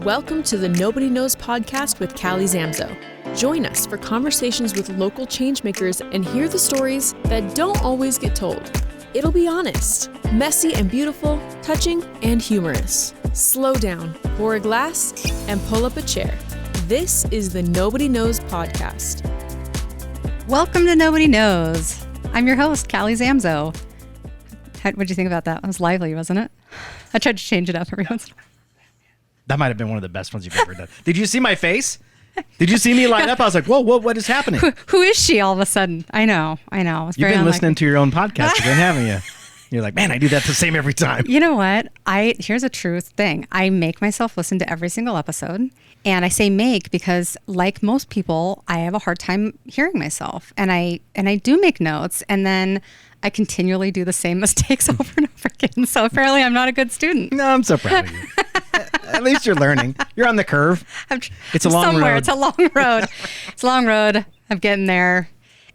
Welcome to the Nobody Knowz podcast with Callie Zamzo. Join us for conversations with local changemakers and hear the stories that don't always get told. It'll be honest, messy and beautiful, touching and humorous. Slow down, pour a glass, and pull up a chair. This is the Nobody Knowz podcast. Welcome to Nobody Knowz. I'm your host, Callie Zamzo. What did you think about that? It was lively, wasn't it? I tried to change it up every once in a while. That might have been one of the best ones you've ever done. Did you see my face? Did you see me light up? I was like, whoa, what is happening? Who is she all of a sudden? I know. You've been listening to your own podcast again, haven't you? You're like, man, I do that the same every time. You know what? Here's a truth thing. I make myself listen to every single episode. And I say make because, like most people, I have a hard time hearing myself. And I do make notes, and then I continually do the same mistakes over and over again. So apparently I'm not a good student. No, I'm so proud of you. At least you're learning. You're on the curve. It's a long road. It's a long road. It's a long road. I'm getting there.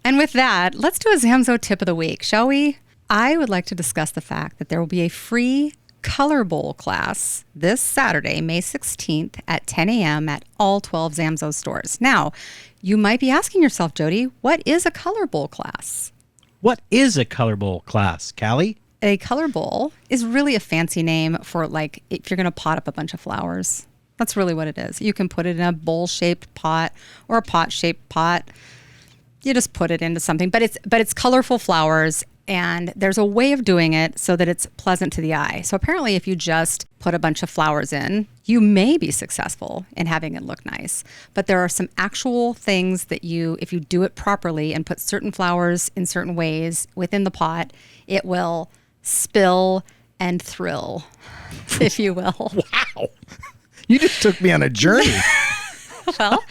And with that, let's do a Zamzo tip of the week, shall we? I would like to discuss the fact that there will be a free Color Bowl class this Saturday, May 16th at 10 a.m. at all 12 Zamzo stores. Now, you might be asking yourself, Jody, what is a Color Bowl class? What is a Color Bowl class, Callie? A color bowl is really a fancy name for, like, if you're going to pot up a bunch of flowers. That's really what it is. You can put it in a bowl-shaped pot or a pot-shaped pot. You just put it into something, but it's colorful flowers, and there's a way of doing it so that it's pleasant to the eye. So apparently, if you just put a bunch of flowers in, you may be successful in having it look nice. But there are some actual things that if you do it properly and put certain flowers in certain ways within the pot, it will spill and thrill, if you will. Wow. You just took me on a journey. Well,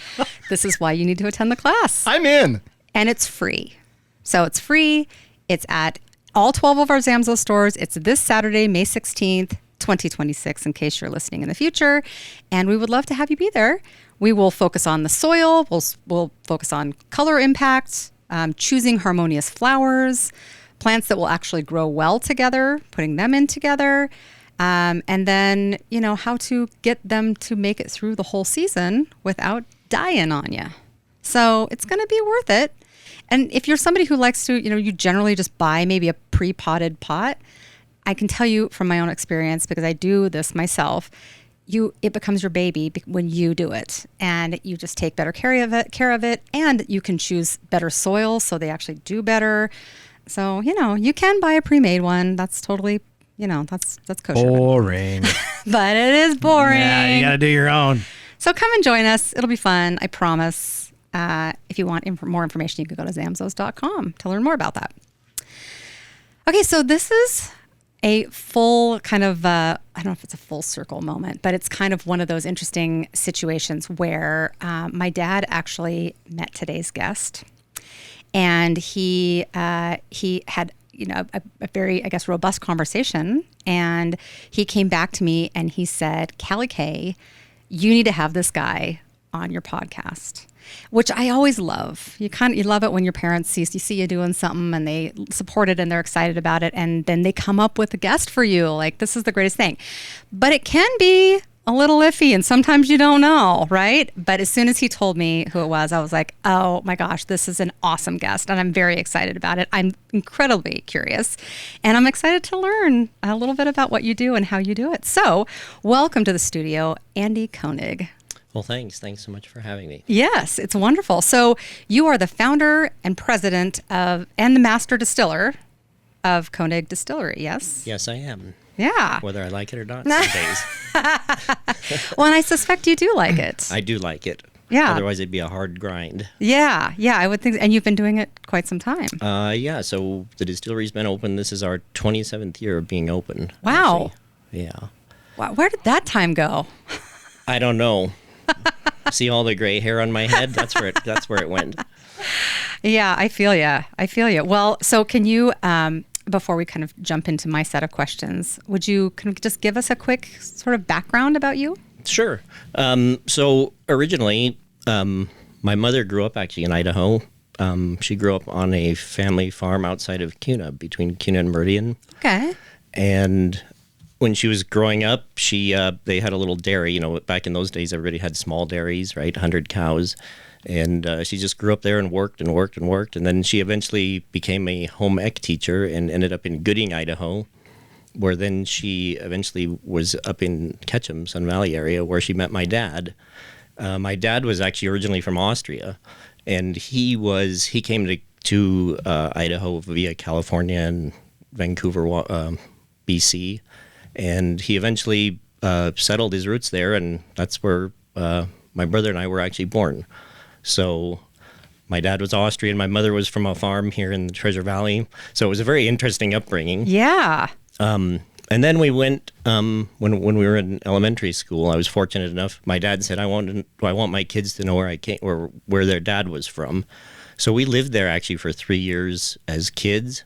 this is why you need to attend the class. I'm in. And it's free. So it's free. It's at all 12 of our Zamzo stores. It's this Saturday, May 16th, 2026, in case you're listening in the future. And we would love to have you be there. We will focus on the soil. We'll focus on color impact, choosing harmonious flowers, plants that will actually grow well together, putting them in together, and then, how to get them to make it through the whole season without dying on you. So it's going to be worth it. And if you're somebody who likes to, you generally just buy maybe a pre-potted pot, I can tell you from my own experience, because I do this myself, it becomes your baby when you do it, and you just take better care of it, and you can choose better soil so they actually do better. So, you can buy a pre-made one. That's totally, that's kosher. Boring. But it is boring. Yeah, you got to do your own. So come and join us. It'll be fun. I promise. If you want more information, you can go to zamzos.com to learn more about that. Okay, so this is a full kind of, I don't know if it's a full circle moment, but it's kind of one of those interesting situations where my dad actually met today's guest. And he had, a very, I guess, robust conversation. And he came back to me and he said, Callie K, you need to have this guy on your podcast, which I always love. You love it when your parents see you doing something and they support it and they're excited about it. And then they come up with a guest for you. Like, this is the greatest thing. But it can be a little iffy, and sometimes you don't know, right? But as soon as he told me who it was, I was like, oh my gosh, this is an awesome guest, and I'm very excited about it. I'm incredibly curious, and I'm excited to learn a little bit about what you do and how you do it. So welcome to the studio, Andy Koenig. Well, thanks. Thanks so much for having me. Yes, it's wonderful. So you are the founder and president and the master distiller of Koenig Distillery, yes? Yes, I am. Yeah. Whether I like it or not some days. Well, and I suspect you do like it. I do like it. Yeah. Otherwise, it'd be a hard grind. Yeah, I would think. And you've been doing it quite some time. Yeah, so the distillery's been open. This is our 27th year of being open. Wow. Actually. Yeah. Wow, where did that time go? I don't know. See all the gray hair on my head? That's where it went. Yeah, I feel you. Well, so can you, before we kind of jump into my set of questions, would you kind of just give us a quick sort of background about you? Sure. So originally, my mother grew up actually in Idaho. She grew up on a family farm outside of Kuna, between Kuna and Meridian. Okay. And when she was growing up, they had a little dairy. Back in those days, everybody had small dairies, right? 100 cows. And she just grew up there and worked and worked and worked. And then she eventually became a home ec teacher and ended up in Gooding, Idaho, where then she eventually was up in Ketchum, Sun Valley area, where she met my dad. My dad was actually originally from Austria, and he came to Idaho via California and Vancouver, BC, and he eventually settled his roots there, and that's where my brother and I were actually born. So my dad was Austrian, my mother was from a farm here in the Treasure Valley, so it was a very interesting upbringing. Yeah. And then we went when we were in elementary school. I was fortunate enough. My dad said, "I want my kids to know where their dad was from." So we lived there actually for 3 years as kids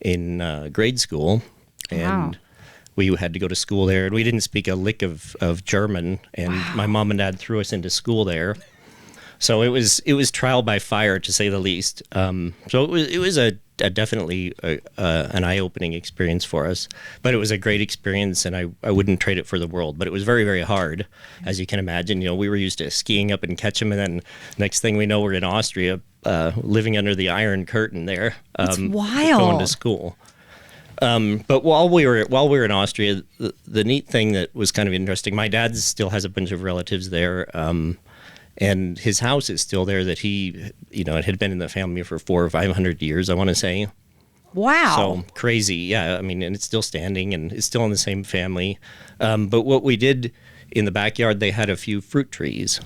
in grade school, and Wow. we had to go to school there. And we didn't speak a lick of German, and my mom and dad threw us into school there. So it was trial by fire, to say the least. So it was definitely an eye-opening experience for us, but it was a great experience, and I wouldn't trade it for the world. But it was very, very hard, as you can imagine. We were used to skiing up in Ketchum, and then next thing we know, we're in Austria, living under the Iron Curtain there. It's wild. Going to school. But while we were in Austria, the neat thing that was kind of interesting, my dad still has a bunch of relatives there. And his house is still there that he, it had been in the family for 400 or 500 years, I want to say. Wow. So crazy. Yeah. I mean, and it's still standing and it's still in the same family. But what we did in the backyard, they had a few fruit trees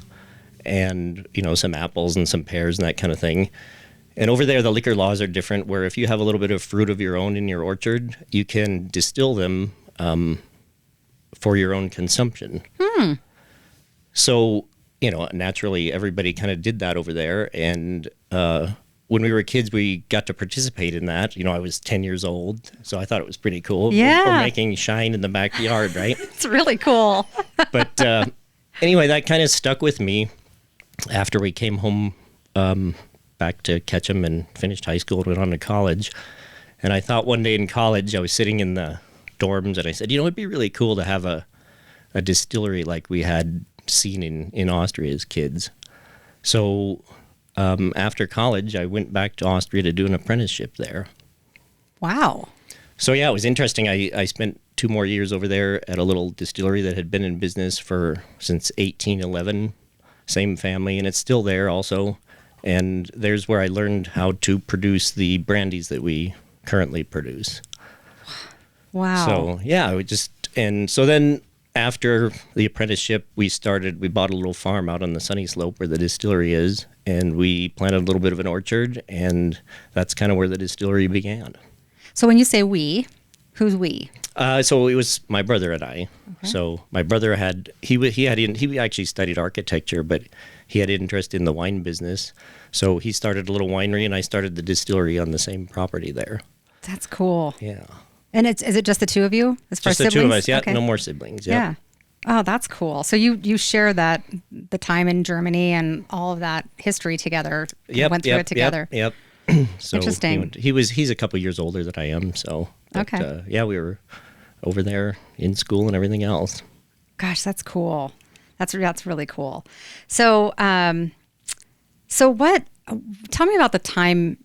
and, some apples and some pears and that kind of thing. And over there, the liquor laws are different, where if you have a little bit of fruit of your own in your orchard, you can distill them for your own consumption. So, naturally, everybody kind of did that over there. And when we were kids, we got to participate in that. I was 10 years old, so I thought it was pretty cool. Yeah. We're making shine in the backyard, right? It's really cool. But anyway, that kind of stuck with me after we came home back to Ketchum and finished high school and went on to college. And I thought one day in college, I was sitting in the dorms, and I said, it'd be really cool to have a distillery like we had seen in Austria as kids. So after college, I went back to Austria to do an apprenticeship there. Wow. So yeah, it was interesting. I spent 2 more years over there at a little distillery that had been in business since 1811. Same family, and it's still there also. And there's where I learned how to produce the brandies that we currently produce. Wow. So yeah, so then after the apprenticeship, we bought a little farm out on the sunny slope where the distillery is, and we planted a little bit of an orchard, and that's kind of where the distillery began. So when you say we, who's we? So it was my brother and I. Okay. So my brother he actually studied architecture, but he had interest in the wine business. So he started a little winery, and I started the distillery on the same property there. That's cool. Yeah. And is it just the two of you as far as siblings? Just the two of us, yeah. Okay. No more siblings, yeah. Oh, that's cool. So you share the time in Germany and all of that history together. Went through it together. Yep. So interesting. He's a couple years older than I am, so. But, okay. We were over there in school and everything else. Gosh, that's cool. That's really cool. So, tell me about the time,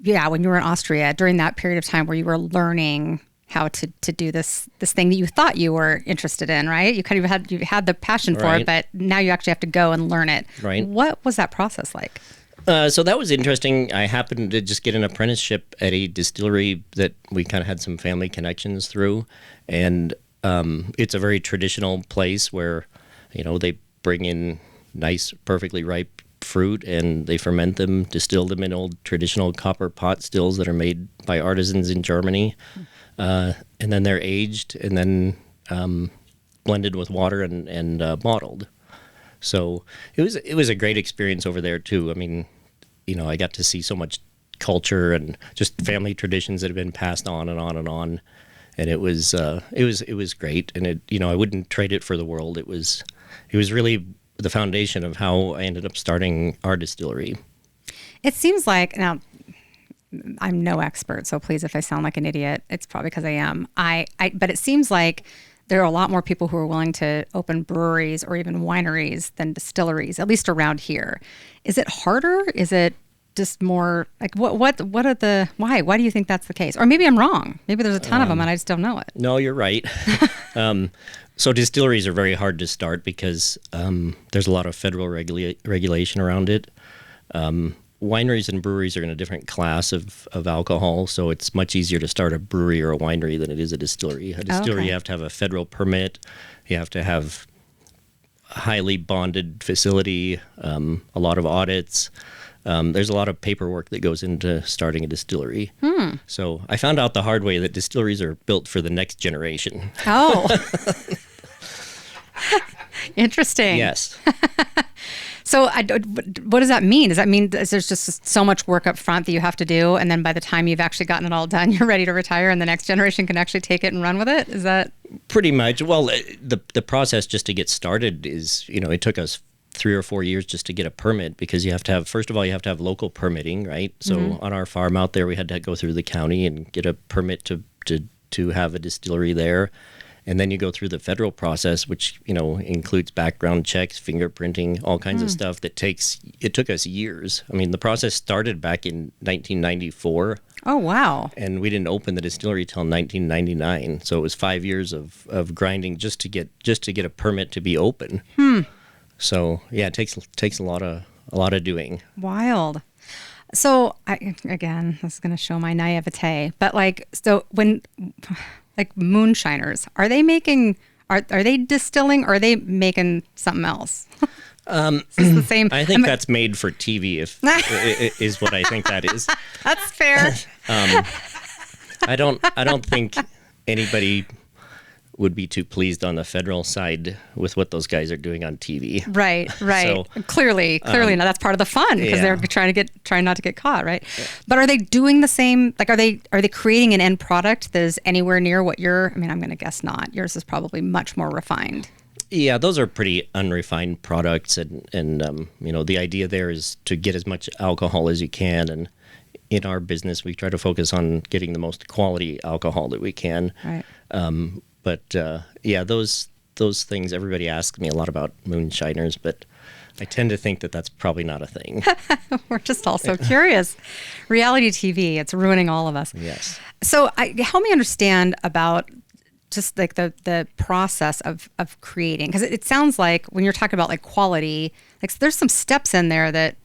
when you were in Austria, during that period of time where you were learning how to do this thing that you thought you were interested in, right? You kind of had the passion for it, but now you actually have to go and learn it. Right. What was that process like? So that was interesting. I happened to just get an apprenticeship at a distillery that we kind of had some family connections through. And it's a very traditional place where, they bring in nice, perfectly ripe fruit and they ferment them, distill them in old traditional copper pot stills that are made by artisans in Germany. And then they're aged and then blended with water and bottled. So it was a great experience over there too. I mean, I got to see so much culture and just family traditions that have been passed on and on and on, and it was great. And I wouldn't trade it for the world. It was really the foundation of how I ended up starting our distillery. It seems like now, I'm no expert, so please, if I sound like an idiot, it's probably because I am. But it seems like there are a lot more people who are willing to open breweries or even wineries than distilleries, at least around here. Is it harder? Is it just more like what are the why? Why do you think that's the case? Or maybe I'm wrong. Maybe there's a ton of them and I just don't know it. No, you're right. So distilleries are very hard to start because there's a lot of federal regulation around it. Wineries and breweries are in a different class of alcohol, so it's much easier to start a brewery or a winery than it is a distillery. A distillery, you have to have a federal permit. You have to have a highly bonded facility, a lot of audits. There's a lot of paperwork that goes into starting a distillery. So I found out the hard way that distilleries are built for the next generation. Oh. Interesting. Yes. So what does that mean? Does that mean there's just so much work up front that you have to do, and then by the time you've actually gotten it all done, you're ready to retire and the next generation can actually take it and run with it? Is that... Pretty much. Well, the process just to get started is, it took us 3 or 4 years just to get a permit because you have to have, first of all, you have to have local permitting, right? So on our farm out there, we had to go through the county and get a permit to have a distillery there. And then you go through the federal process, which, includes background checks, fingerprinting, all kinds of stuff it took us years. I mean, the process started back in 1994. Oh, wow. And we didn't open the distillery till 1999. So it was 5 years of grinding just to get a permit to be open. So yeah, it takes a lot of doing. Wild. So again, this is going to show my naivete, but when moonshiners, are they distilling or are they making something else? Is this the same? I think that's made for TV is what I think that is. That's fair. I don't think anybody would be too pleased on the federal side with what those guys are doing on TV. Right. So, clearly, now that's part of the fun because they're trying not to get caught, right? But are they doing the same? Like, are they creating an end product that is anywhere near what I'm going to guess not. Yours is probably much more refined. Yeah, those are pretty unrefined products, and the idea there is to get as much alcohol as you can. And in our business, we try to focus on getting the most quality alcohol that we can. Right. But those things, everybody asks me a lot about moonshiners, but I tend to think that that's probably not a thing. We're just also curious. Reality TV, it's ruining all of us. Yes. So help me understand about just like the process of creating, because it sounds like when you're talking about like quality, like there's some steps in there that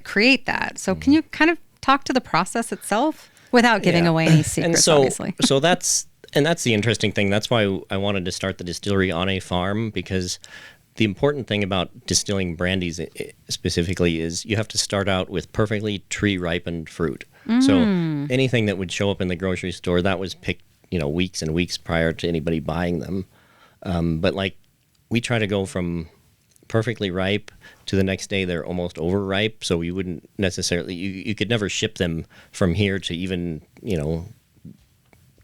create that. So can you kind of talk to the process itself without giving away any secrets, obviously? So that's the interesting thing. That's why I wanted to start the distillery on a farm, because the important thing about distilling brandies specifically is you have to start out with perfectly tree-ripened fruit. So anything that would show up in the grocery store, that was picked, weeks and weeks prior to anybody buying them. But we try to go from perfectly ripe to the next day they're almost overripe. So you wouldn't necessarily, you could never ship them from here to even,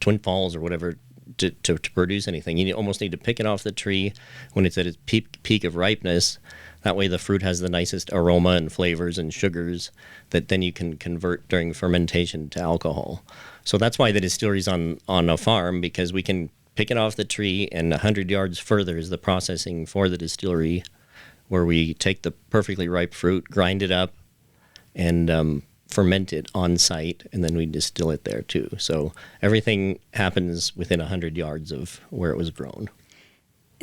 Twin Falls or whatever to produce anything. You almost need to pick it off the tree when it's at its peak of ripeness. That way the fruit has the nicest aroma and flavors and sugars that then you can convert during fermentation to alcohol. So that's why the distillery's on a farm, because we can pick it off the tree, and 100 yards further is the processing for the distillery, where we take the perfectly ripe fruit, grind it up, and ferment it on site, and then we distill it there too. So everything happens within 100 yards of where it was grown.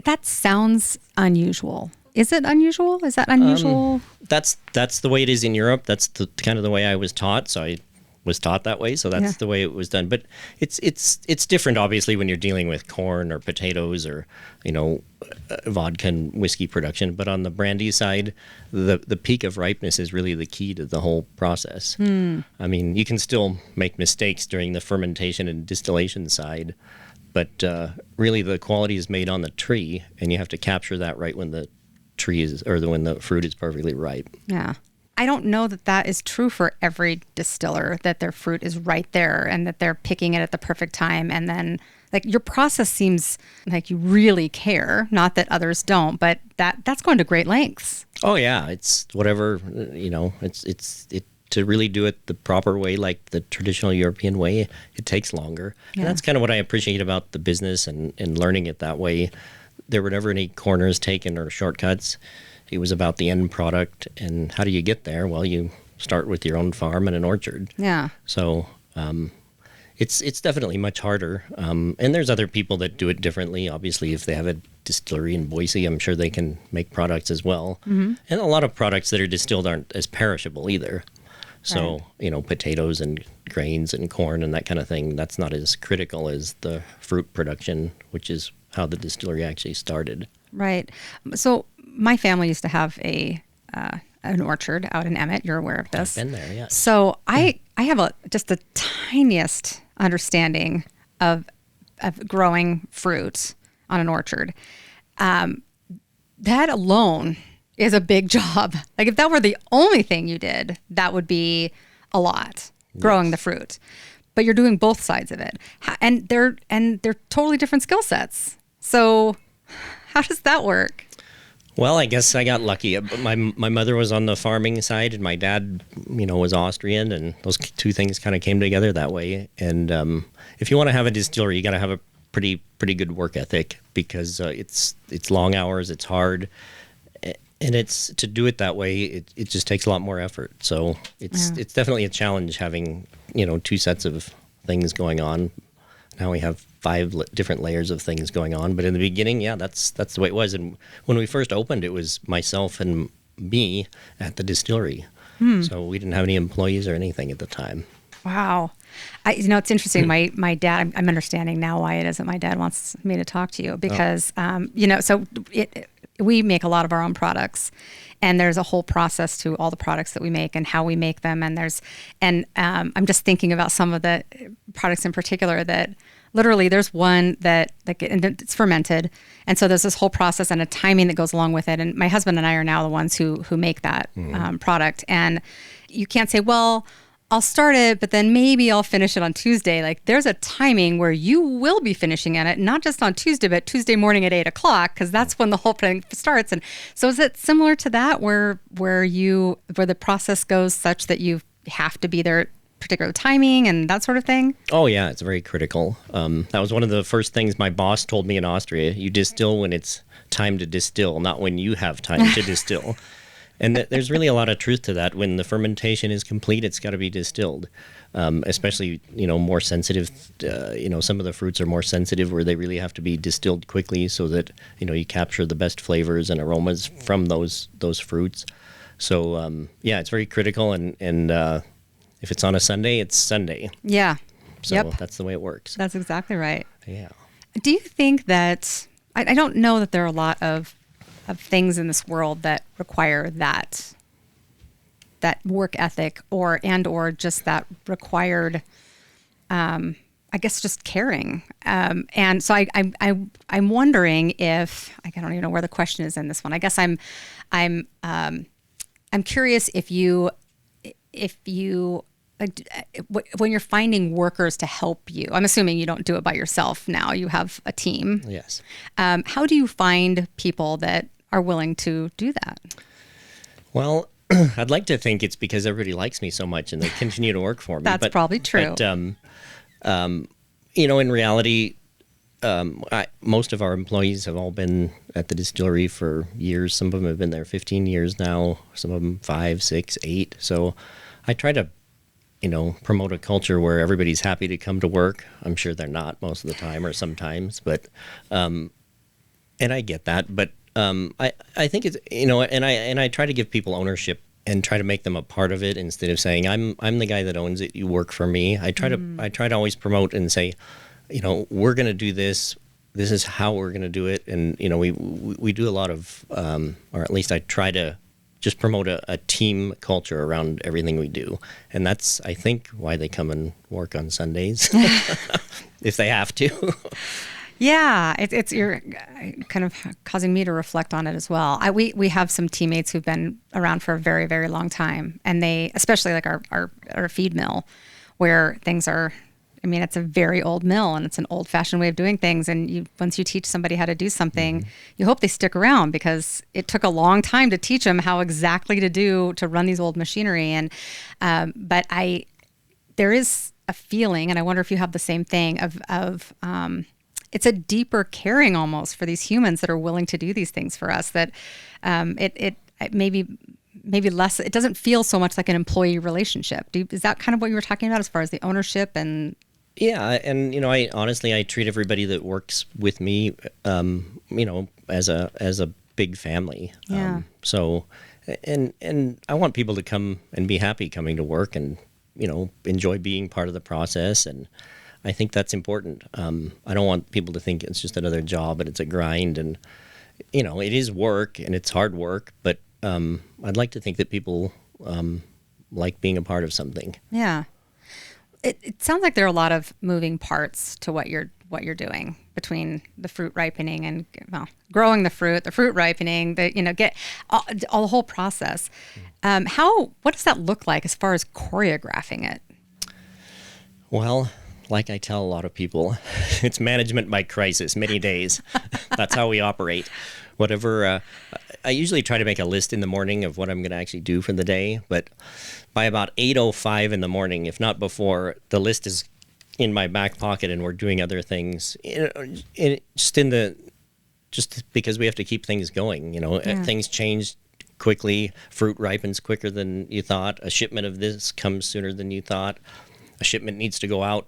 That sounds unusual. Is it unusual? Is that unusual? That's the way it is in Europe. That's kind of the way I was taught. So I was taught that way. So that's the way it was done. But it's different, obviously, when you're dealing with corn or potatoes or vodka and whiskey production. But on the brandy side, the peak of ripeness is really the key to the whole process. I mean, you can still make mistakes during the fermentation and distillation side, but really the quality is made on the tree, and you have to capture that right when the tree is, or when the fruit is perfectly ripe. Yeah. I don't know that is true for every distiller, that their fruit is right there and that they're picking it at the perfect time. And then your process seems like you really care, not that others don't, but that's going to great lengths. Oh yeah. It's whatever, it to really do it the proper way, like the traditional European way, it takes longer. Yeah. And that's kind of what I appreciate about the business and learning it that way. There were never any corners taken or shortcuts. It was about the end product. And how do you get there? Well, you start with your own farm and an orchard. Yeah. So it's definitely much harder. And there's other people that do it differently. Obviously, if they have a distillery in Boise, I'm sure they can make products as well. Mm-hmm. And a lot of products that are distilled aren't as perishable either. So, potatoes and grains and corn and that kind of thing, that's not as critical as the fruit production, which is how the distillery actually started. Right. So my family used to have an orchard out in Emmett. You're aware of this. I've been there, yes. So I have just the tiniest understanding of growing fruit on an orchard. That alone is a big job. Like if that were the only thing you did, that would be a lot, growing the fruit. But you're doing both sides of it. And they're totally different skill sets. So how does that work? Well, I guess I got lucky. My mother was on the farming side, and my dad, was Austrian, and those two things kind of came together that way. And if you want to have a distillery, you got to have a pretty good work ethic, because it's long hours, it's hard, and it's to do it that way. It just takes a lot more effort. So it's definitely a challenge having two sets of things going on. Now we have 5 different layers of things going on. But in the beginning, that's the way it was. And when we first opened, it was myself and me at the distillery. So we didn't have any employees or anything at the time. Wow. It's interesting. My dad, I'm understanding now why it is that my dad wants me to talk to you, because, we make a lot of our own products, and there's a whole process to all the products that we make and how we make them. And I'm just thinking about some of the products in particular that literally there's one that and it's fermented. And so there's this whole process and a timing that goes along with it. And my husband and I are now the ones who make that product. And you can't say, well, I'll start it, but then maybe I'll finish it on Tuesday. Like there's a timing where you will be finishing at it, not just on Tuesday, but Tuesday morning at 8:00, because that's when the whole thing starts. And so is it similar to that where the process goes such that you have to be there at particular timing and that sort of thing? Oh yeah, it's very critical. That was one of the first things my boss told me in Austria. You distill when it's time to distill, not when you have time to distill. And there's really a lot of truth to that. When the fermentation is complete, it's got to be distilled. Especially, more sensitive. Some of the fruits are more sensitive, where they really have to be distilled quickly so that you capture the best flavors and aromas from those fruits. So it's very critical. And if it's on a Sunday, it's Sunday. Yeah. So that's the way it works. That's exactly right. Yeah. Do you think that I don't know that there are a lot of things in this world that require that work ethic or just that required, I guess, just caring. And so I'm wondering if I don't even know where the question is in this one. I guess I'm curious if you when you're finding workers to help you. I'm assuming you don't do it by yourself now. You have a team. Yes. How do you find people that are willing to do that? Well, I'd like to think it's because everybody likes me so much and they continue to work for me. That's probably true. But, in reality, most of our employees have all been at the distillery for years. Some of them have been there 15 years now. Some of them 5, 6, 8. So I try to, promote a culture where everybody's happy to come to work. I'm sure they're not most of the time or sometimes, but, and I get that. But I think it's, and I try to give people ownership and try to make them a part of it instead of saying, I'm the guy that owns it, you work for me. I try to always promote and say, we're going to do this. This is how we're going to do it. And, we do a lot of, or at least I try to just promote a team culture around everything we do. And that's, I think, why they come and work on Sundays, if they have to. Yeah, it's you're kind of causing me to reflect on it as well. We have some teammates who've been around for a very, very long time, and they, especially like our feed mill, where things are I mean, it's a very old mill and it's an old fashioned way of doing things. And once you teach somebody how to do something, you hope they stick around, because it took a long time to teach them how exactly to run these old machinery. And, but there is a feeling, and I wonder if you have the same thing of it's a deeper caring almost for these humans that are willing to do these things for us, that it maybe less, it doesn't feel so much like an employee relationship. Is that kind of what you were talking about as far as the ownership? And yeah, and I honestly treat everybody that works with me, as a big family. Yeah. So, and I want people to come and be happy coming to work and enjoy being part of the process, and I think that's important. I don't want people to think it's just another job and it's a grind, and it is work and it's hard work, but I'd like to think that people like being a part of something. Yeah. It sounds like there are a lot of moving parts to what you're doing, between the fruit ripening and growing the fruit ripening, get all the whole process. What does that look like as far as choreographing it? Well, like I tell a lot of people, it's management by crisis, many days. That's how we operate. Whatever, I usually try to make a list in the morning of what I'm going to actually do for the day, but by about 8:05 in the morning, if not before, the list is in my back pocket and we're doing other things. Just because we have to keep things going. Things change quickly. Fruit ripens quicker than you thought. A shipment of this comes sooner than you thought. A shipment needs to go out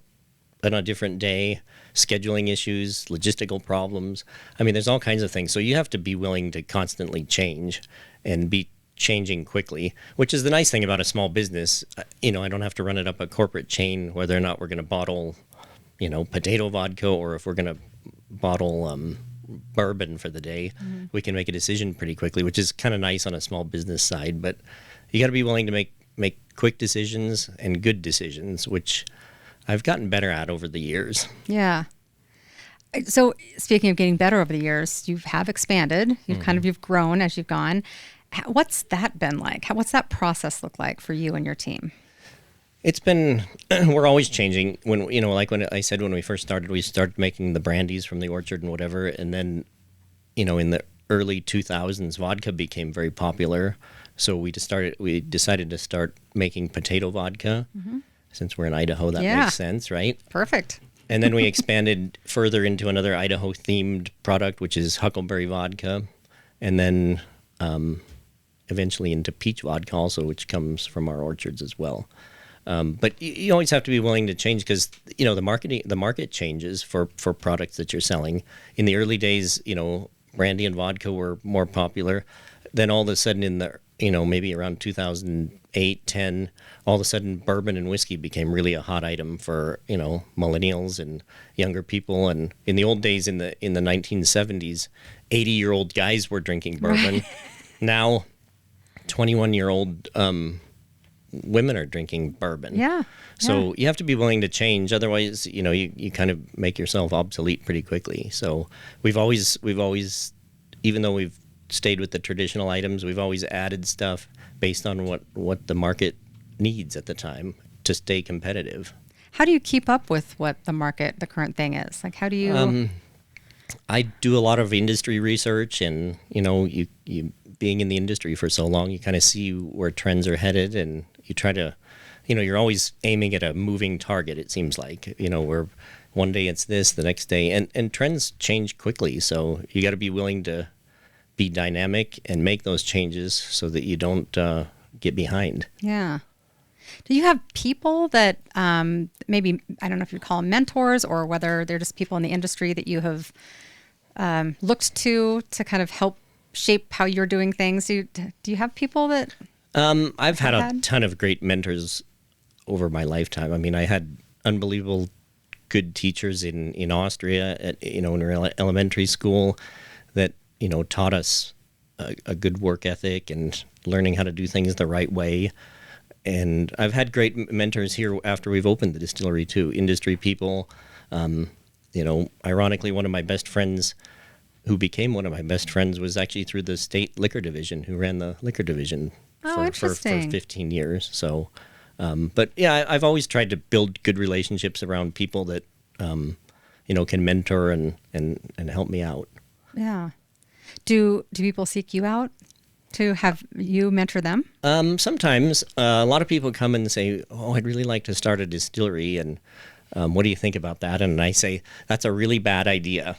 on a different day. Scheduling issues, logistical problems. I mean, there's all kinds of things. So you have to be willing to constantly change and be changing quickly, which is the nice thing about a small business. I don't have to run it up a corporate chain, whether or not we're going to bottle, potato vodka, or if we're going to bottle bourbon for the day. Mm-hmm. We can make a decision pretty quickly, which is kind of nice on a small business side. But you got to be willing to make quick decisions and good decisions, which I've gotten better at over the years. Yeah. So speaking of getting better over the years, you have expanded. You've grown as you've gone. What's that been like? What's that process look like for you and your team? It's been, we're always changing. When when I said when we first started, we started making the brandies from the orchard and whatever, and then, in the early 2000s, vodka became very popular. So we decided to start making potato vodka. Mm-hmm. Since we're in Idaho, that makes sense, right? Perfect. And then we expanded further into another Idaho-themed product, which is huckleberry vodka, and then eventually into peach vodka also, which comes from our orchards as well. But you always have to be willing to change, because the market changes for products that you're selling. In the early days, brandy and vodka were more popular. Then all of a sudden, in the maybe around 2008, 10, all of a sudden bourbon and whiskey became really a hot item for, millennials and younger people. And in the old days, in the 1970s, 80-year-old guys were drinking bourbon. Right. Now, 21-year-old women are drinking bourbon. Yeah. So you have to be willing to change. Otherwise, you kind of make yourself obsolete pretty quickly. So we've always, even though we've stayed with the traditional items, we've always added stuff based on what the market needs at the time to stay competitive. How do you keep up with what the current thing is? Like, how do you... I do a lot of industry research, and, you being in the industry for so long, you kind of see where trends are headed, and you try to, you're always aiming at a moving target, it seems like, where one day it's this, the next day, and trends change quickly. So you got to be willing to be dynamic and make those changes so that you don't get behind. Yeah. Do you have people that maybe, I don't know if you'd call them mentors, or whether they're just people in the industry that you have looked to kind of help shape how you're doing things? Do you have people that... I've had a ton of great mentors over my lifetime. I mean, I had unbelievable good teachers in Austria at, in elementary school that, taught us a good work ethic and learning how to do things the right way. And I've had great mentors here after we've opened the distillery too, industry people. Ironically, one of my best friends who became one of my best friends was actually through the state liquor division, who ran the liquor division for 15 years. So But yeah, I've always tried to build good relationships around people that, can mentor and help me out. Yeah. Do people seek you out to have you mentor them? Sometimes a lot of people come and say, "Oh, I'd really like to start a distillery," and what do you think about that? And I say, "That's a really bad idea."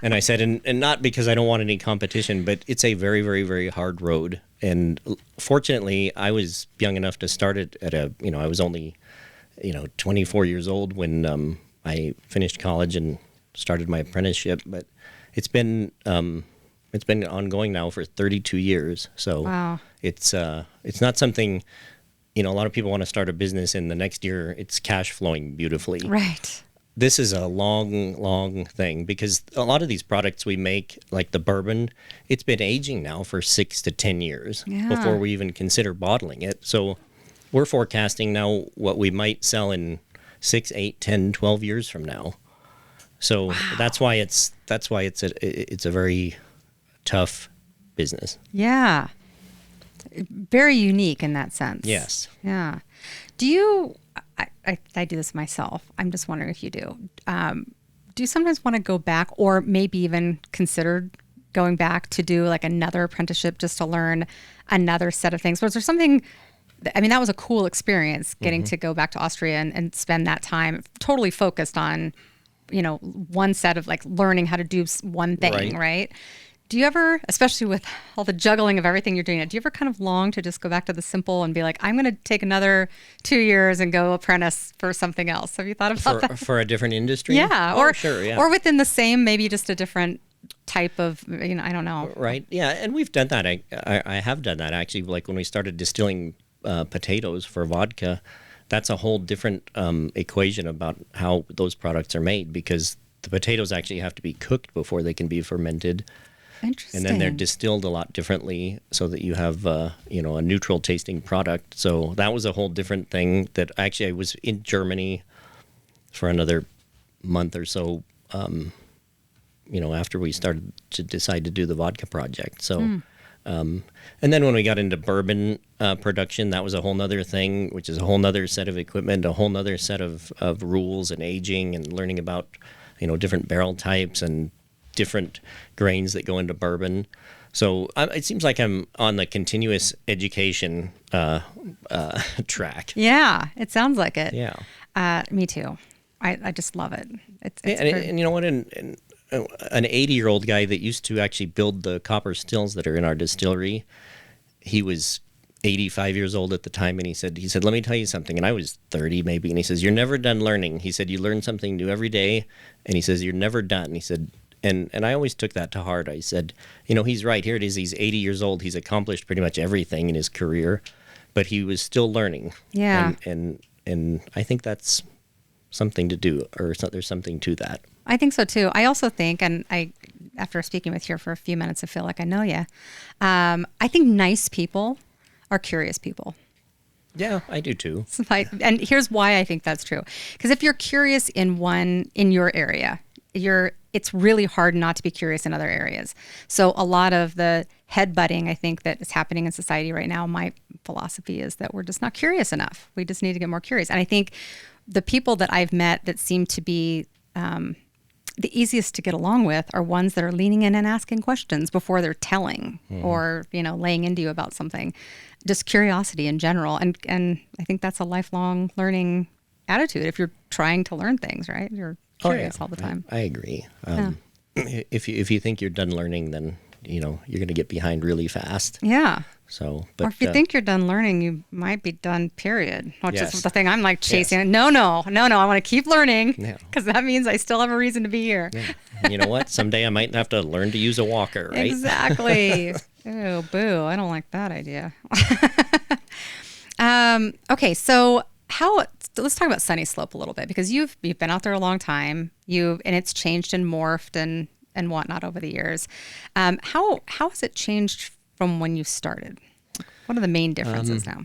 And I said, and not because I don't want any competition, but it's a very, very, very hard road. And fortunately, I was young enough to start it at I was only, 24 years old when I finished college and started my apprenticeship. But it's been ongoing now for 32 years. So Wow. it's not something, a lot of people want to start a business and the next year it's cash flowing beautifully. Right. This is a long, long thing because a lot of these products we make, like the bourbon, it's been aging now for 6 to 10 years Yeah. before we even consider bottling it. So we're forecasting now what we might sell in 6, 8, 10, 12 years from now. So that's why it's a very tough business. Yeah. Very unique in that sense. Yes. Yeah. Do you, I do this myself. I'm just wondering if you do. Do you sometimes want to go back or maybe even consider going back to do like another apprenticeship just to learn another set of things? Was there something, that was a cool experience getting to go back to Austria and spend that time totally focused on, one set of like learning how to do one thing, right? Do you ever, especially with all the juggling of everything you're doing, do you ever kind of long to just go back to the simple and be like, I'm going to take another 2 years and go apprentice for something else? Have you thought about that? For a different industry? Yeah. Oh, sure, yeah. Or within the same, maybe just a different type of, I don't know. Right. Yeah. And we've done that. I have done that actually. Like when we started distilling potatoes for vodka, that's a whole different equation about how those products are made because the potatoes actually have to be cooked before they can be fermented. Interesting. And then they're distilled a lot differently so that you have, a neutral tasting product. So that was a whole different thing that actually I was in Germany for another month or so, after we started to decide to do the vodka project. So, and then when we got into bourbon production, that was a whole nother thing, which is a whole nother set of equipment, a whole nother set of rules and aging and learning about, different barrel types and different grains that go into bourbon. So it seems like I'm on the continuous education track. Yeah, it sounds like it. Yeah. Me too. I just love it. It's And you know what? An 80-year-old guy that used to actually build the copper stills that are in our distillery, he was 85 years old at the time, and he said, let me tell you something. And I was 30 maybe, and he says, you're never done learning. He said, you learn something new every day, and he says, you're never done. He said, and I always took that to heart. I said, he's right. Here it is. He's 80 years old. He's accomplished pretty much everything in his career, but he was still learning. Yeah. And I think that's something to do, or there's something to that. I think so too. I also think, and after speaking with you for a few minutes, I feel like I know you. I think nice people are curious people. Yeah, I do too. And here's why I think that's true. Because if you're curious in your area, it's really hard not to be curious in other areas. So a lot of the headbutting, I think, that is happening in society right now, my philosophy is that we're just not curious enough. We just need to get more curious. And I think the people that I've met that seem to be the easiest to get along with are ones that are leaning in and asking questions before they're telling or, laying into you about something. Just curiosity in general. And I think that's a lifelong learning attitude. If you're trying to learn things, right? You're curious all the time. I agree. If you think you're done learning, then you're going to get behind really fast. Yeah. So, or if you think you're done learning, you might be done. Period. Which Yes. is the thing I'm like chasing. Yes. No. I want to keep learning Yeah. because that means I still have a reason to be here. Yeah. And you know what? Someday I might have to learn to use a walker, right? Exactly. Ew, boo. I don't like that idea. Okay, so let's talk about Sunny Slope a little bit because you've been out there a long time. And it's changed and morphed and whatnot over the years. How has it changed from when you started? What are the main differences now?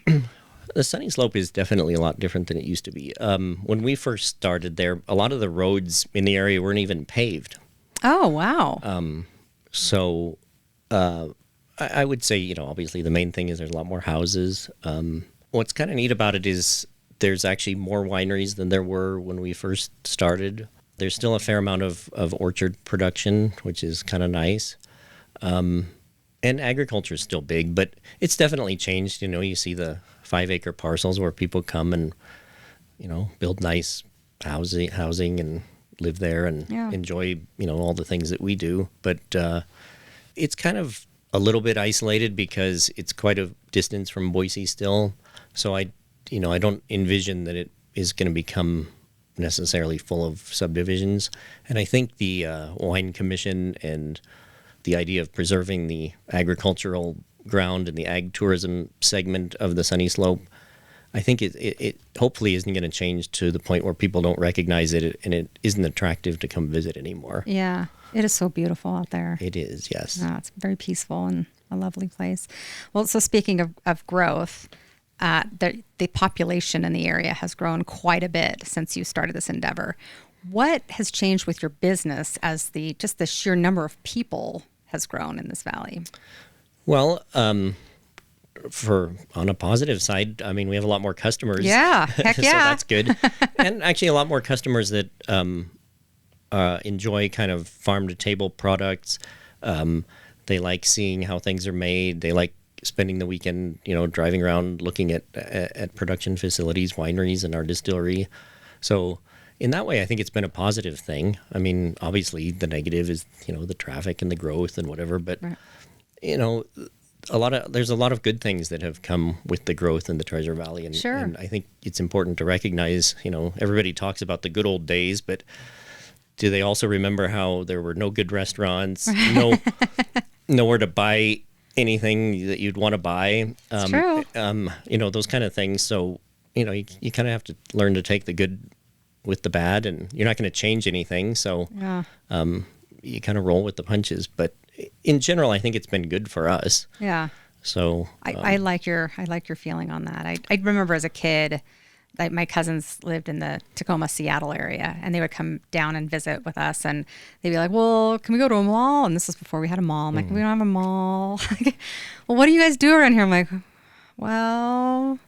The Sunny Slope is definitely a lot different than it used to be. When we first started there, a lot of the roads in the area weren't even paved. Oh, wow. So I would say, obviously the main thing is there's a lot more houses. what's kind of neat about it is there's actually more wineries than there were when we first started. There's still a fair amount of orchard production, which is kind of nice. And agriculture is still big, but it's definitely changed. You know, you see the 5-acre parcels where people come and, you know, build nice housing and live there and enjoy, you know, all the things that we do. But it's kind of a little bit isolated because it's quite a distance from Boise still. So I don't envision that it is going to become necessarily full of subdivisions. And I think the Wine Commission and the idea of preserving the agricultural ground and the ag tourism segment of the Sunny Slope, I think it hopefully isn't going to change to the point where people don't recognize it and it isn't attractive to come visit anymore. Yeah, it is so beautiful out there. It is, yes. It's very peaceful and a lovely place. Well, so speaking of growth, the population in the area has grown quite a bit since you started this endeavor. What has changed with your business as the sheer number of people has grown in this valley? Well, on a positive side, I mean, we have a lot more customers. Yeah, heck yeah. So that's good. And actually a lot more customers that enjoy kind of farm-to-table products. They like seeing how things are made. They like spending the weekend, you know, driving around looking at production facilities, wineries, and our distillery. So in that way, I think it's been a positive thing. I mean, obviously the negative is, you know, the traffic and the growth and whatever, but right. You know, there's a lot of good things that have come with the growth in the Treasure Valley. And, sure. And I think it's important to recognize, you know, everybody talks about the good old days, but do they also remember how there were no good restaurants, nowhere to buy anything that you'd want to buy? It's true. You know, those kind of things. So, you know, you kind of have to learn to take the good with the bad, and you're not going to change anything. So you kind of roll with the punches. But in general, I think it's been good for us. Yeah. So I like your feeling on that. I remember as a kid, like my cousins lived in the Tacoma, Seattle area, and they would come down and visit with us, and they'd be like, "Well, can we go to a mall?" And this was before we had a mall. I'm like, "We don't have a mall." Well, what do you guys do around here? I'm like, "Well,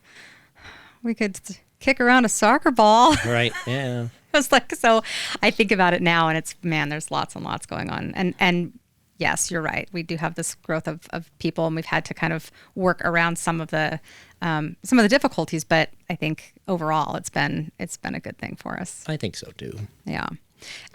we could kick around a soccer ball." Right. Yeah. I was like, so I think about it now, and it's, man, there's lots and lots going on, and yes, you're right. We do have this growth of people, and we've had to kind of work around some of the difficulties. But I think overall, it's been a good thing for us. I think so too. Yeah.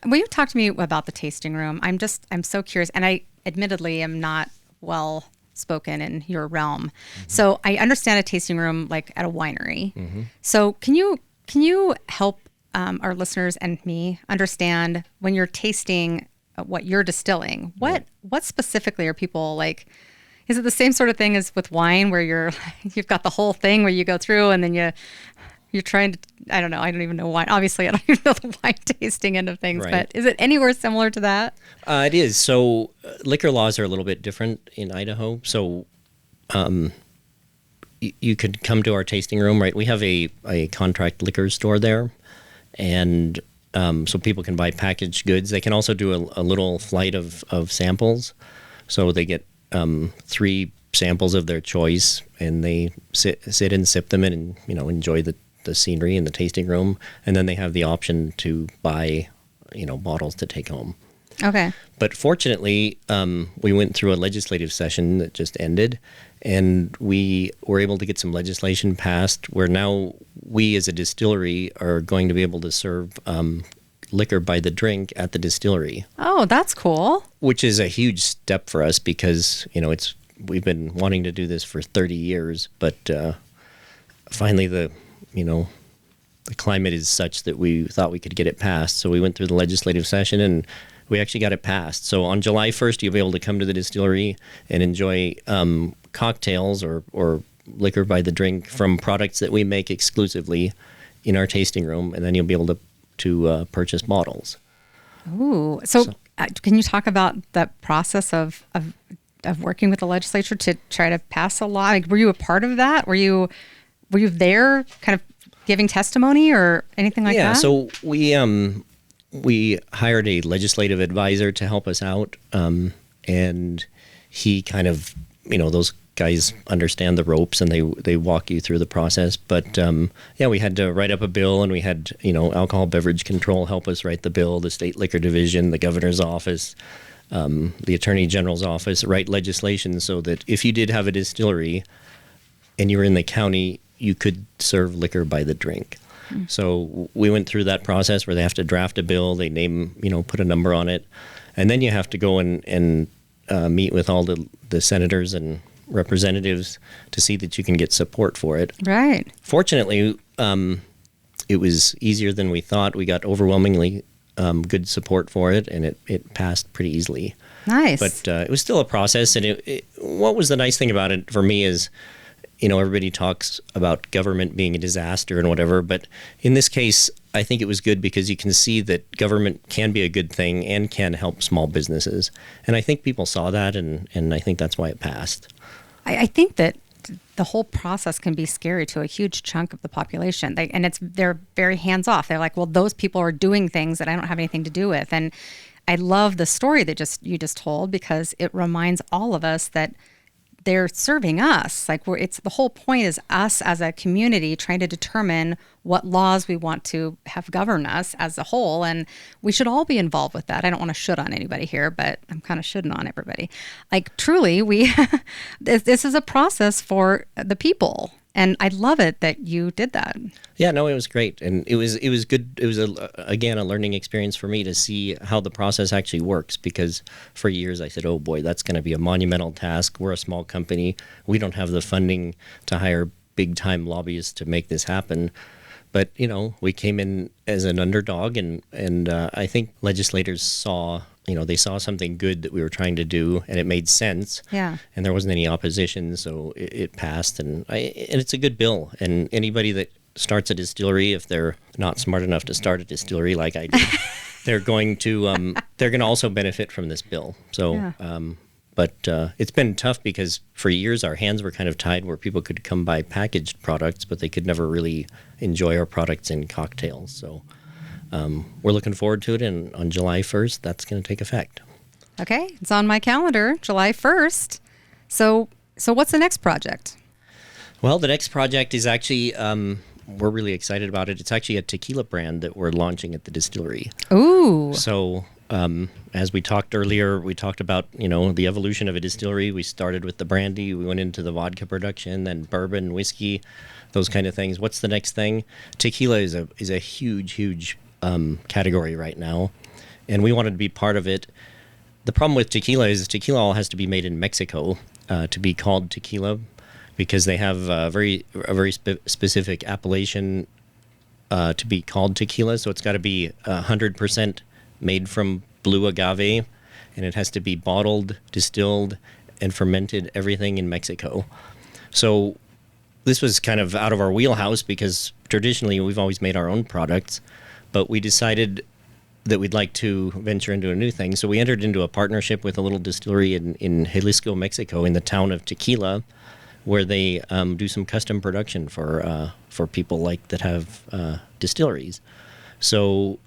Will you talk to me about the tasting room? I'm so curious, and I admittedly am not well spoken in your realm. Mm-hmm. So I understand a tasting room like at a winery. Mm-hmm. So can you help our listeners and me understand when you're tasting what you're distilling, what specifically are people like? Is it the same sort of thing as with wine where you've got the whole thing where you go through and then you're trying to, I don't know, I don't even know wine. Obviously, I don't even know the wine tasting end of things, right. But is it anywhere similar to that? It is. So liquor laws are a little bit different in Idaho. So you could come to our tasting room, right? We have a contract liquor store there, and so people can buy packaged goods. They can also do a little flight of samples. So they get 3 samples of their choice, and they sit and sip them and enjoy the scenery in the tasting room. And then they have the option to buy, bottles to take home. Okay. But fortunately, we went through a legislative session that just ended, and we were able to get some legislation passed where now we as a distillery are going to be able to serve liquor by the drink at the distillery. Oh, that's cool. Which is a huge step for us because, we've been wanting to do this for 30 years, but finally the climate is such that we thought we could get it passed. So we went through the legislative session and we actually got it passed. So on July 1st, you'll be able to come to the distillery and enjoy cocktails or liquor by the drink from products that we make exclusively in our tasting room, and then you'll be able to purchase bottles. Ooh, so can you talk about the process of working with the legislature to try to pass a law? Like, were you a part of that? Were you there, kind of giving testimony or anything like that? Yeah, so we hired a legislative advisor to help us out, and he kind of, those guys understand the ropes and they walk you through the process. But yeah, we had to write up a bill, and we had, alcohol beverage control help us write the bill, the state liquor division, the governor's office, the attorney general's office write legislation so that if you did have a distillery and you were in the county, you could serve liquor by the drink. So we went through that process where they have to draft a bill, they name, put a number on it, and then you have to go and meet with all the senators and representatives to see that you can get support for it. Right. Fortunately, it was easier than we thought. We got overwhelmingly good support for it, and it passed pretty easily. Nice. But it was still a process, and what was the nice thing about it for me is, everybody talks about government being a disaster and whatever, but in this case, I think it was good because you can see that government can be a good thing and can help small businesses. And I think people saw that, and I think that's why it passed. I think that the whole process can be scary to a huge chunk of the population. They're very hands off. They're like, well, those people are doing things that I don't have anything to do with. And I love the story that you just told, because it reminds all of us that they're serving us. Like, it's the whole point is us as a community trying to determine what laws we want to have govern us as a whole, and we should all be involved with that. I don't want to shoot on anybody here, but I'm kind of shooting on everybody. Like, truly, this is a process for the people, and I love it that you did that. Yeah, no, it was great, and it was good. It was again a learning experience for me to see how the process actually works, because for years I said, "Oh boy, that's going to be a monumental task. We're a small company. We don't have the funding to hire big-time lobbyists to make this happen." But we came in as an underdog, and I think legislators saw. They saw something good that we were trying to do, and it made sense. Yeah. And there wasn't any opposition, so it passed, and it's a good bill. And anybody that starts a distillery, if they're not smart enough to start a distillery like I did, they're going to also benefit from this bill. So, yeah. But it's been tough because for years our hands were kind of tied where people could come buy packaged products, but they could never really enjoy our products in cocktails. So. We're looking forward to it, and on July 1st, that's going to take effect. Okay, it's on my calendar, July 1st. So what's the next project? Well, the next project is actually, we're really excited about it. It's actually a tequila brand that we're launching at the distillery. Ooh. So as we talked earlier, we talked about, the evolution of a distillery. We started with the brandy. We went into the vodka production, then bourbon, whiskey, those kind of things. What's the next thing? Tequila is a huge category right now, and we wanted to be part of it. The problem with tequila is tequila all has to be made in Mexico to be called tequila, because they have a very specific appellation to be called tequila. So it's got to be 100% made from blue agave, and it has to be bottled, distilled, and fermented, everything in Mexico. So this was kind of out of our wheelhouse, because traditionally we've always made our own products. But we decided that we'd like to venture into a new thing. So we entered into a partnership with a little distillery in Jalisco, Mexico, in the town of Tequila, where they do some custom production for people that have distilleries. So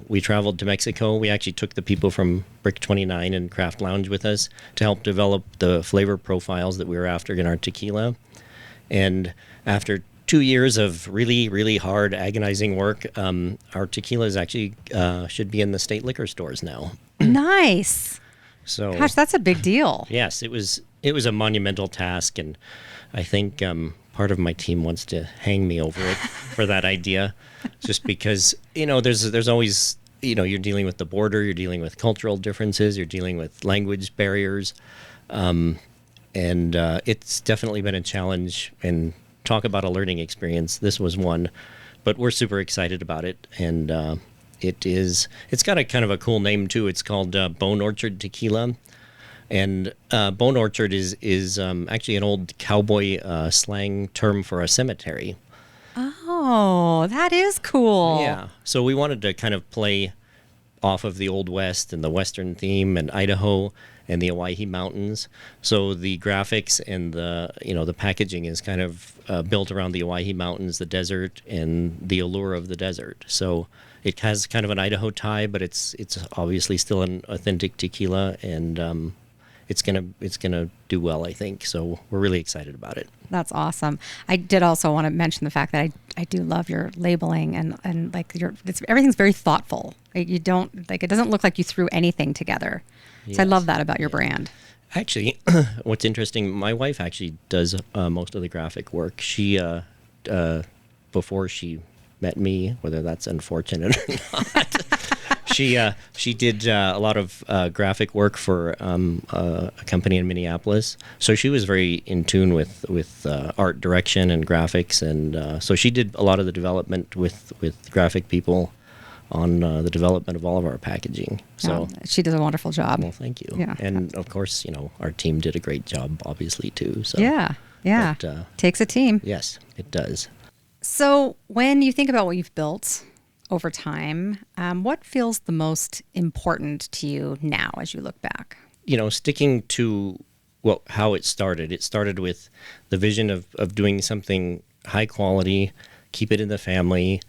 we traveled to Mexico. We actually took the people from Brick 29 and Craft Lounge with us to help develop the flavor profiles that we were after in our tequila. And after 2 years of really hard, agonizing work, our tequila is actually should be in the state liquor stores now. Nice. So, gosh, that's a big deal. Yes, it was a monumental task, and I think part of my team wants to hang me over it for that idea, just because there's always you're dealing with the border, you're dealing with cultural differences, you're dealing with language barriers, and it's definitely been a challenge. And talk about a learning experience. This was one, but we're super excited about it, and it's got a kind of a cool name too. It's called Bone Orchard Tequila, and Bone Orchard is actually an old cowboy slang term for a cemetery. Oh, that is cool. Yeah, so we wanted to kind of play off of the Old West and the Western theme and Idaho and the Owyhee Mountains. So the graphics and the packaging is kind of built around the Owyhee Mountains, the desert, and the allure of the desert. So it has kind of an Idaho tie, but it's obviously still an authentic tequila, and it's gonna do well, I think. So we're really excited about it. That's awesome. I did also want to mention the fact that I do love your labeling and like everything's very thoughtful. You don't like, it doesn't look like you threw anything together. So I love that about your brand. Actually, what's interesting, my wife actually does most of the graphic work. She before she met me, whether that's unfortunate or not. She did a lot of graphic work for a company in Minneapolis, so she was very in tune with art direction and graphics, and so she did a lot of the development with graphic people on the development of all of our packaging. So she does a wonderful job. well, thank you. Yeah. And of course, our team did a great job, obviously too. So Yeah. But, Takes a team. yes, it does. So when you think about what you've built over time, what feels the most important to you now as you look back? Sticking to how it started with the vision of doing something high quality, keep it in the family,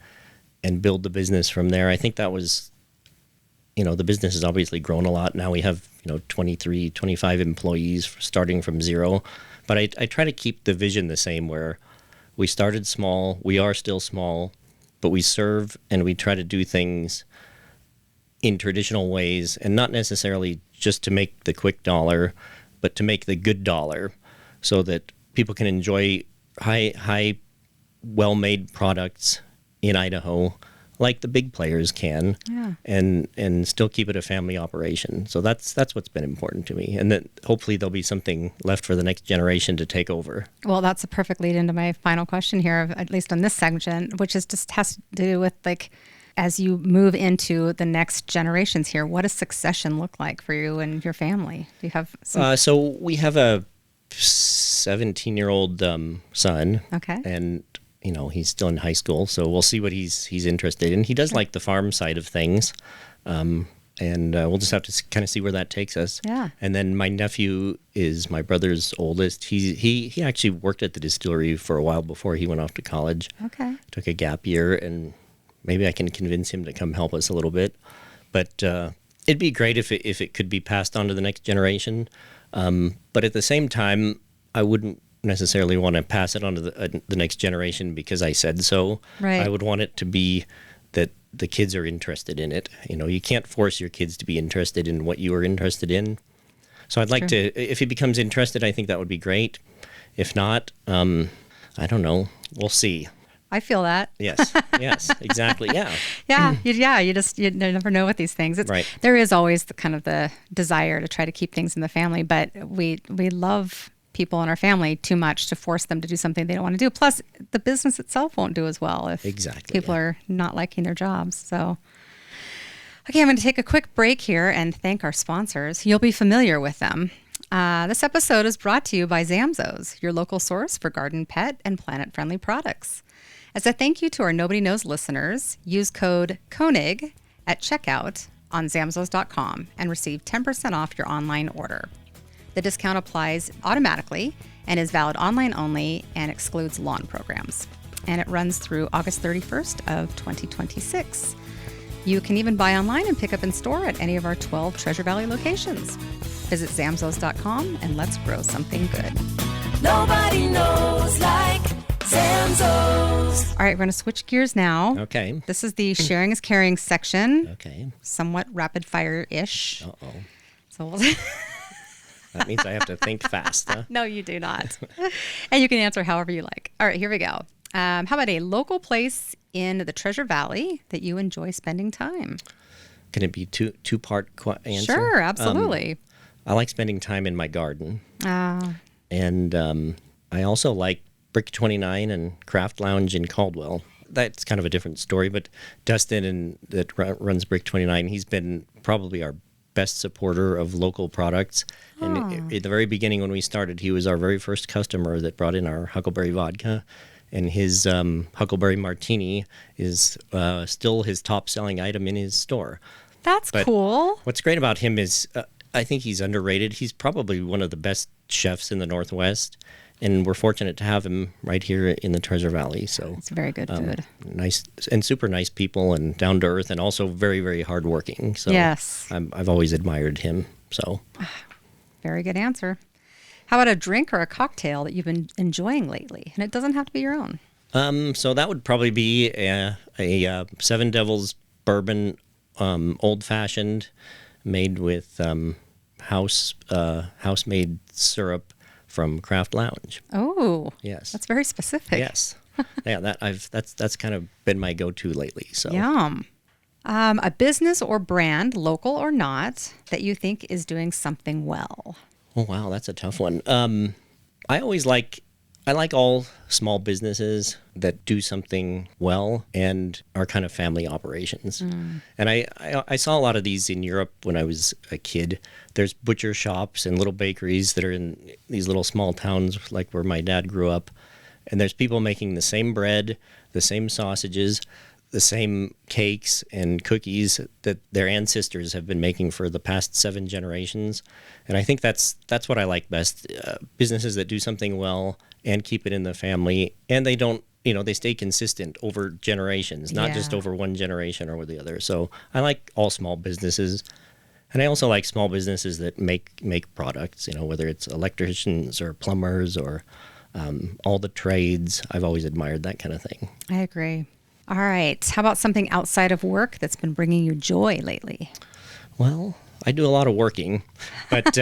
and build the business from there. I think that was, the business has obviously grown a lot. Now we have, 23, 25 employees starting from zero. But I try to keep the vision the same, where we started small, we are still small, but we serve and we try to do things in traditional ways, and not necessarily just to make the quick dollar, but to make the good dollar, so that people can enjoy high well-made products in Idaho like the big players can, and still keep it a family operation. So that's what's been important to me, and that hopefully there'll be something left for the next generation to take over. Well, that's a perfect lead into my final question here, at least on this section, which is just has to do with like, as you move into the next generations here, what does succession look like for you and your family? Do you have some? So we have a 17-year-old son. Okay. And he's still in high school, so we'll see what he's interested in. He does like the farm side of things, and we'll just have to kind of see where that takes us. Yeah. And then my nephew is my brother's oldest. He actually worked at the distillery for a while before he went off to college. Okay. Took a gap year, and maybe I can convince him to come help us a little bit. But it'd be great if it could be passed on to the next generation. But at the same time, I wouldn't necessarily want to pass it on to the next generation because I said so. Right. I would want it to be that the kids are interested in it. You can't force your kids to be interested in what you are interested in. So I'd like to, if he becomes interested, I think that would be great. If not, I don't know. We'll see. I feel that. Yes, exactly. Yeah. You never know with these things. Right. There is always the kind of the desire to try to keep things in the family, but we love people in our family too much to force them to do something they don't want to do. Plus, the business itself won't do as well if people are not liking their jobs. So, okay, I'm going to take a quick break here and thank our sponsors. You'll be familiar with them. This episode is brought to you by Zamzows, your local source for garden, pet, and planet-friendly products. As a thank you to our Nobody Knowz listeners, use code Koenig at checkout on Zamzows.com and receive 10% off your online order. The discount applies automatically and is valid online only and excludes lawn programs. And it runs through August 31st of 2026. You can even buy online and pick up in store at any of our 12 Treasure Valley locations. Visit Zamzows.com and let's grow something good. Nobody knows like Zamzows. All right, we're going to switch gears now. Okay. This is the sharing is caring section. Okay. Somewhat rapid fire-ish. Uh-oh. So we'll That means I have to think fast, huh? No, you do not. And you can answer however you like. All right, here we go. How about a local place in the Treasure Valley that you enjoy spending time? Can it be two-part answer? Sure, absolutely. I like spending time in my garden. Ah. And I also like Brick 29 and Craft Lounge in Caldwell. That's kind of a different story, but Dustin that runs Brick 29, he's been probably our best supporter of local products. And at the very beginning when we started, he was our very first customer that brought in our Huckleberry vodka. And his Huckleberry Martini is still his top-selling item in his store. That's cool. What's great about him is I think he's underrated. He's probably one of the best chefs in the Northwest. And we're fortunate to have him right here in the Treasure Valley. So it's very good food. Nice and super nice people and down to earth and also very, very hardworking. So yes, I've always admired him. So Very good answer. How about a drink or a cocktail that you've been enjoying lately? And it doesn't have to be your own. So that would probably be a Seven Devils bourbon, old fashioned, made with house-made syrup from Craft Lounge. Oh, Yes. that's very specific. Yes. Yeah, that's kind of been my go-to lately. So Yum. A business or brand, local or not, that you think is doing something well. Oh wow, that's a tough one. I like all small businesses that do something well and are kind of family operations. And I saw a lot of these in Europe when I was a kid. There's butcher shops and little bakeries that are in these little small towns like where my dad grew up. And there's people making the same bread, the same sausages, the same cakes and cookies that their ancestors have been making for the past 7 generations. And I think that's what I like best. Businesses that do something well and keep it in the family, and they don't, they stay consistent over generations, not just over one generation or the other. So I like all small businesses. And I also like small businesses that make products, whether it's electricians or plumbers or all the trades. I've always admired that kind of thing. I agree. All right. How about something outside of work that's been bringing you joy lately? Well, I do a lot of working, but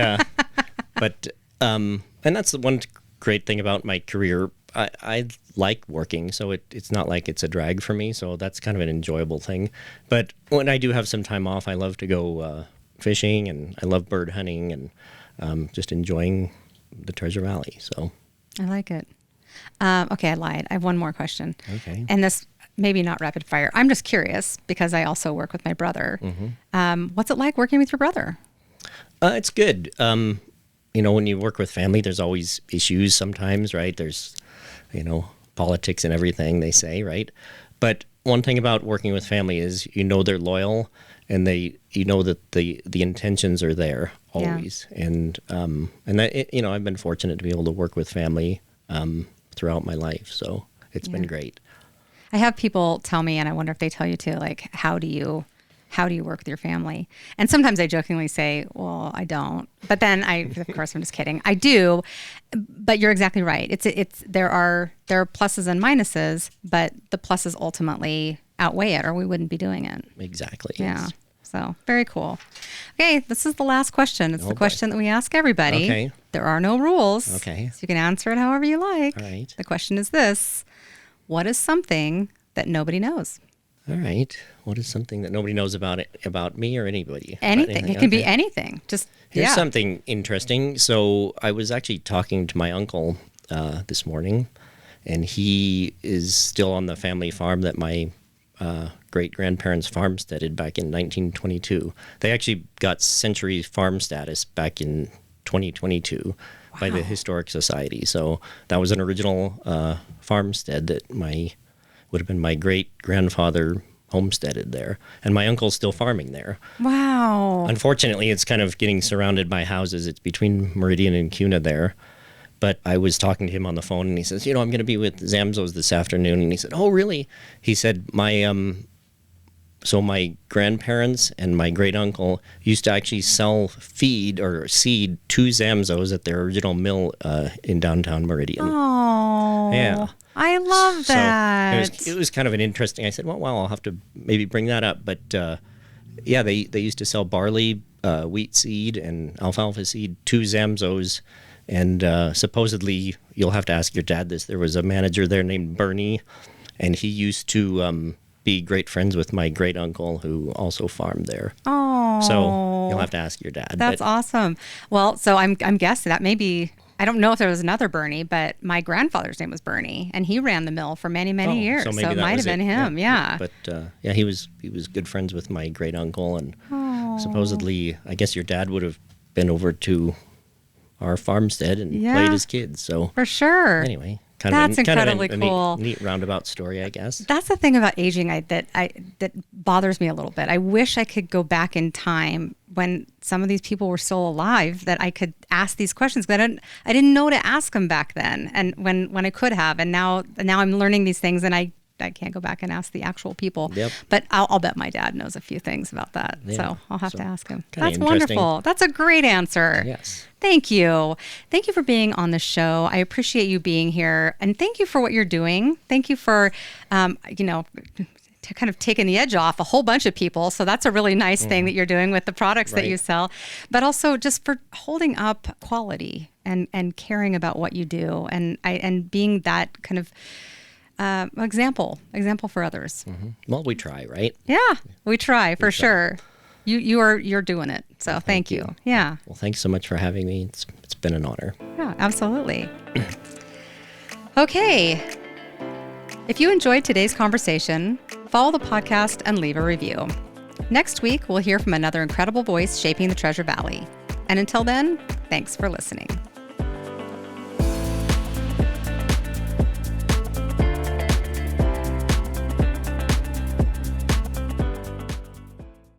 and that's the one great thing about my career. I like working, so it's not like it's a drag for me. So that's kind of an enjoyable thing. But when I do have some time off, I love to go fishing, and I love bird hunting, and just enjoying the Treasure Valley. So I like it. Okay, I lied. I have one more question. Okay. And this maybe not rapid fire. I'm just curious because I also work with my brother. What's it like working with your brother? It's good. When you work with family, there's always issues sometimes, right? There's, politics and everything, they say, right? But one thing about working with family is, they're loyal, and that the intentions are there always. Yeah. And that, I've been fortunate to be able to work with family throughout my life. So it's been great. I have people tell me, and I wonder if they tell you too, like, how do you work with your family? And sometimes I jokingly say, well, I don't. But then of course, I'm just kidding. I do. But you're exactly right. There are pluses and minuses, but the pluses ultimately outweigh it, or we wouldn't be doing it. Exactly. Yeah. Yes. So very cool. Okay, this is the last question. It's the question that we ask everybody. Okay. There are no rules. Okay. So you can answer it however you like. All right. The question is this: what is something that nobody knows? All right. What is something that nobody knows about me or anybody? Anything. It can be anything. Just Here's something interesting. So I was actually talking to my uncle this morning, and he is still on the family farm that my great-grandparents farmsteaded back in 1922. They actually got century farm status back in 2022 by the Historic Society. So that was an original farmstead that would have been my great-grandfather homesteaded there. And my uncle's still farming there. Wow. Unfortunately, it's kind of getting surrounded by houses. It's between Meridian and Cuna there. But I was talking to him on the phone, and he says, I'm going to be with Zamzows this afternoon. And he said, oh, really? He said, so my grandparents and my great-uncle used to actually sell feed or seed to Zamzows at their original mill in downtown Meridian. Oh. Yeah. I love that. So it was kind of an interesting. I said, well, I'll have to maybe bring that up. But they used to sell barley, wheat seed, and alfalfa seed to Zamzows. And supposedly, you'll have to ask your dad this, there was a manager there named Bernie, and he used to be great friends with my great uncle who also farmed there. Oh. So you'll have to ask your dad. That's awesome. Well, so I'm guessing that maybe, I don't know if there was another Bernie, but my grandfather's name was Bernie, and he ran the mill for many, many years. So it might have been him. Yeah. But he was good friends with my great uncle, and supposedly, I guess your dad would have been over to our farmstead and played as kids. So for sure. Anyway, that's incredibly cool. Neat roundabout story, I guess. That's the thing about aging that bothers me a little bit. I wish I could go back in time when some of these people were still alive, that I could ask these questions. But I didn't know to ask them back then, and when I could have. And now I'm learning these things, and I I can't go back and ask the actual people. Yep. But I'll bet my dad knows a few things about that. Yeah. So I'll have So, to ask him. kinda That's interesting. wonderful. That's a great answer. Yes. Thank you. Thank you for being on the show. I appreciate you being here. And thank you for what you're doing. Thank you for, to kind of taking the edge off a whole bunch of people. So that's a really nice thing that you're doing with the products that you Right. sell, but also just for holding up quality and caring about what you do and being that kind of example for others. Well, we try, right? Yeah, we try for sure. You're doing it. So thank you. Yeah. Well, thanks so much for having me. It's been an honor. Yeah, absolutely. Okay. If you enjoyed today's conversation, follow the podcast and leave a review. Next week, we'll hear from another incredible voice shaping the Treasure Valley. And until then, thanks for listening.